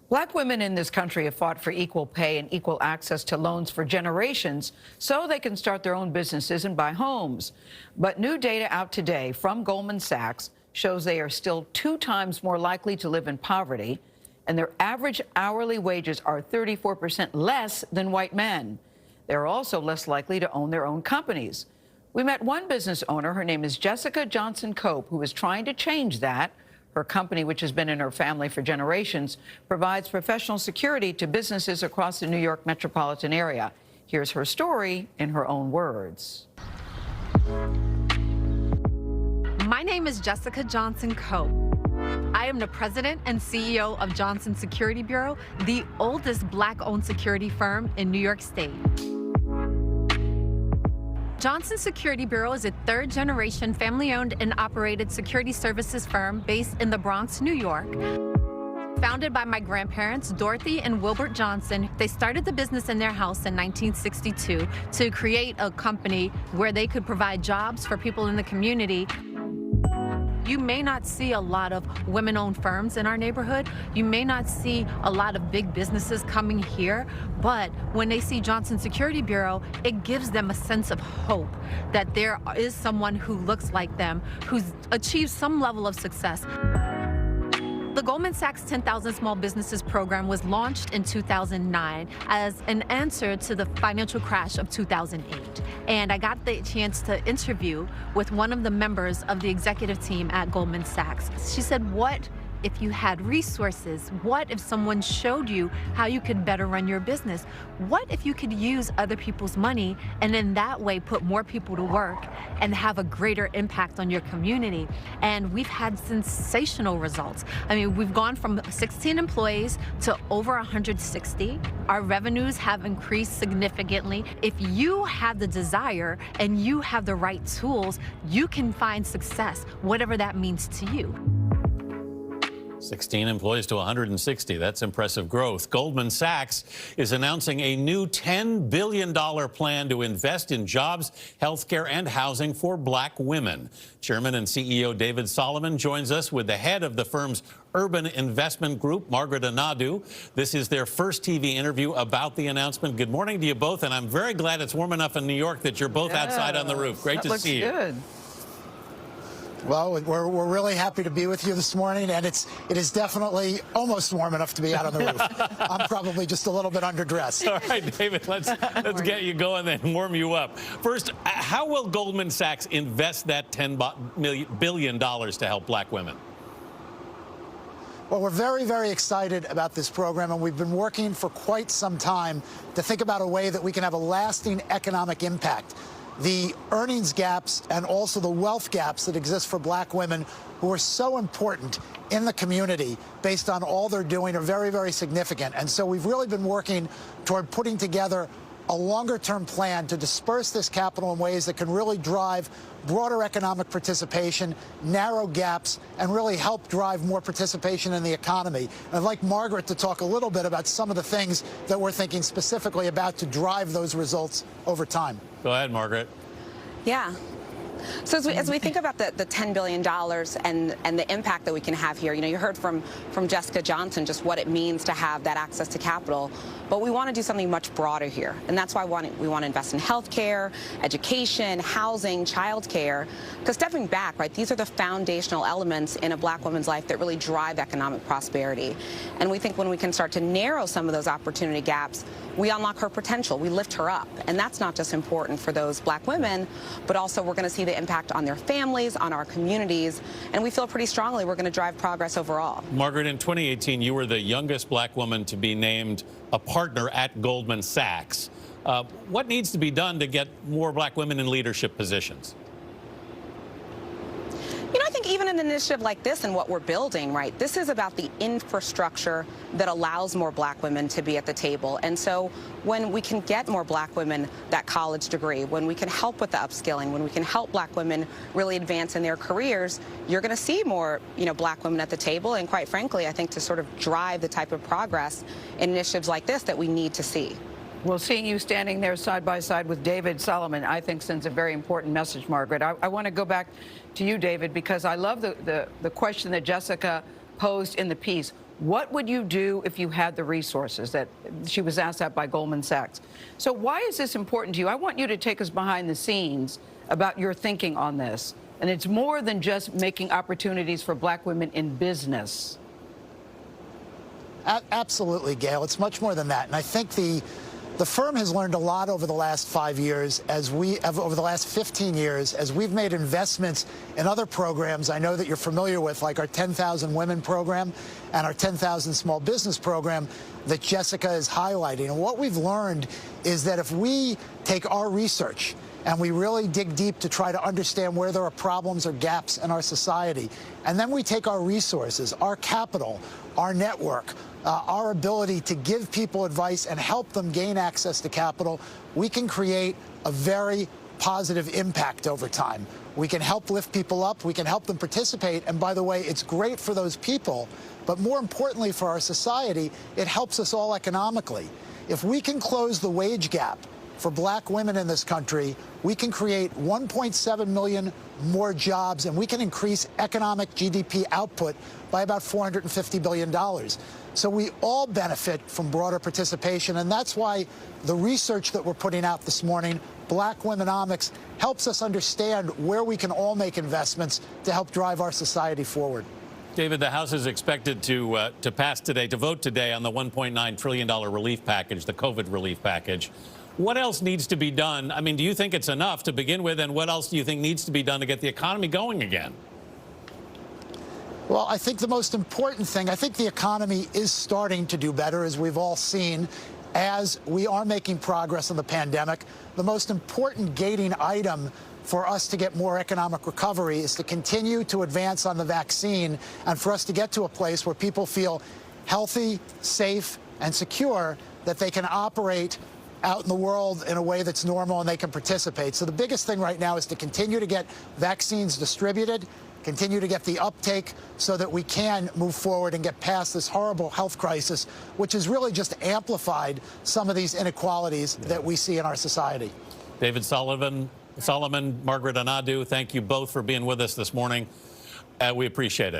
Black women in this country have fought for equal pay and equal access to loans for generations so they can start their own businesses and buy homes. But new data out today from Goldman Sachs shows they are still 2 times more likely to live in poverty, and their average hourly wages are 34% less than white men. They're also less likely to own their own companies. We met one business owner, her name is Jessica Johnson Cope, who is trying to change that. Her company, which has been in her family for generations, provides professional security to businesses across the New York metropolitan area. Here's her story in her own words. My name is Jessica Johnson Cope. I am the president and CEO of Johnson Security Bureau, the oldest Black-owned security firm in New York State. Johnson Security Bureau is a third-generation family-owned and operated security services firm based in the Bronx, New York. Founded by my grandparents, Dorothy and Wilbert Johnson, they started the business in their house in 1962 to create a company where they could provide jobs for people in the community. You may not see a lot of women-owned firms in our neighborhood. You may not see a lot of big businesses coming here, but when they see Johnson Security Bureau, it gives them a sense of hope that there is someone who looks like them, who's achieved some level of success. The Goldman Sachs 10,000 Small Businesses program was launched in 2009 as an answer to the financial crash of 2008. And I got the chance to interview with one of the members of the executive team at Goldman Sachs. She said, what if you had resources? What if someone showed you how you could better run your business? What if you could use other people's money and in that way put more people to work and have a greater impact on your community? And we've had sensational results. I mean, we've gone from 16 employees to over 160. Our revenues have increased significantly. If you have the desire and you have the right tools, you can find success, whatever that means to you. 16 employees to 160. That's impressive growth. Goldman Sachs is announcing a new $10 billion plan to invest in jobs, healthcare, and housing for Black women. Chairman and CEO David Solomon joins us with the head of the firm's urban investment group, Margaret Anadu. This is their first TV interview about the announcement. Good morning to you both, and I'm very glad it's warm enough in New York that you're both outside on the roof. Great to see you. Good. Well, we're really happy to be with you this morning, and it is definitely almost warm enough to be out on the roof. I'm probably just a little bit underdressed. All right, David, let's get you going then and warm you up. First, how will Goldman Sachs invest that $10 billion to help Black women? Well, we're very, very excited about this program, and we've been working for quite some time to think about a way that we can have a lasting economic impact. The earnings gaps and also the wealth gaps that exist for Black women who are so important in the community based on all they're doing are very, very significant. And so we've really been working toward putting together a longer-term plan to disperse this capital in ways that can really drive broader economic participation, narrow gaps, and really help drive more participation in the economy. And I'd like Margaret to talk a little bit about some of the things that we're thinking specifically about to drive those results over time. Go ahead, Margaret. Yeah. So as we think about the $10 billion and the impact that we can have here, you heard from Jessica Johnson just what it means to have that access to capital. But we want to do something much broader here. And that's why we want to invest in healthcare, education, housing, childcare. Because stepping back, right, these are the foundational elements in a Black woman's life that really drive economic prosperity. And we think when we can start to narrow some of those opportunity gaps, we unlock her potential, we lift her up. And that's not just important for those Black women, but also we're going to see the impact on their families, on our communities, and we feel pretty strongly we're going to drive progress overall. Margaret, in 2018, you were the youngest Black woman to be named a partner at Goldman Sachs. What needs to be done to get more Black women in leadership positions? I think even an initiative like this and what we're building, right, this is about the infrastructure that allows more Black women to be at the table. And so when we can get more Black women that college degree, when we can help with the upskilling, when we can help Black women really advance in their careers, you're going to see more, Black women at the table. And quite frankly, I think to sort of drive the type of progress in initiatives like this that we need to see. Well, seeing you standing there side by side with David Solomon, I think sends a very important message, Margaret. I want to go back to you, David, because I love the question that Jessica posed in the piece. What would you do if you had the resources? That she was asked that by Goldman Sachs. So why is this important to you? I want you to take us behind the scenes about your thinking on this. And it's more than just making opportunities for black women in business. Absolutely, Gayle. It's much more than that. And I think the firm has learned a lot over the last 5 years, over the last 15 years, as we've made investments in other programs I know that you're familiar with, like our 10,000 Women program and our 10,000 Small Business program that Jessica is highlighting. And what we've learned is that if we take our research and we really dig deep to try to understand where there are problems or gaps in our society, and then we take our resources, our capital, our network, our ability to give people advice and help them gain access to capital, we can create a very positive impact over time. We can help lift people up. We can help them participate. And by the way, it's great for those people. But more importantly for our society, it helps us all economically. If we can close the wage gap for black women in this country, we can create 1.7 million more jobs, and we can increase economic GDP output by about $450 billion. So we all benefit from broader participation, and that's why the research that we're putting out this morning, Black Womenomics, helps us understand where we can all make investments to help drive our society forward. David, the House is expected to pass today, to vote today on the $1.9 trillion relief package, the COVID relief package. What else needs to be done? I mean, do you think it's enough to begin with, and what else do you think needs to be done to get the economy going again? Well, I think the most important thing, I think the economy is starting to do better, as we've all seen, as we are making progress in the pandemic. The most important gating item for us to get more economic recovery is to continue to advance on the vaccine, and for us to get to a place where people feel healthy, safe, and secure, that they can operate out in the world in a way that's normal and they can participate. So the biggest thing right now is to continue to get vaccines distributed, continue to get the uptake so that we can move forward and get past this horrible health crisis, which has really just amplified some of these inequalities that we see in our society. David Solomon, Margaret Anadu, thank you both for being with us this morning. We appreciate it.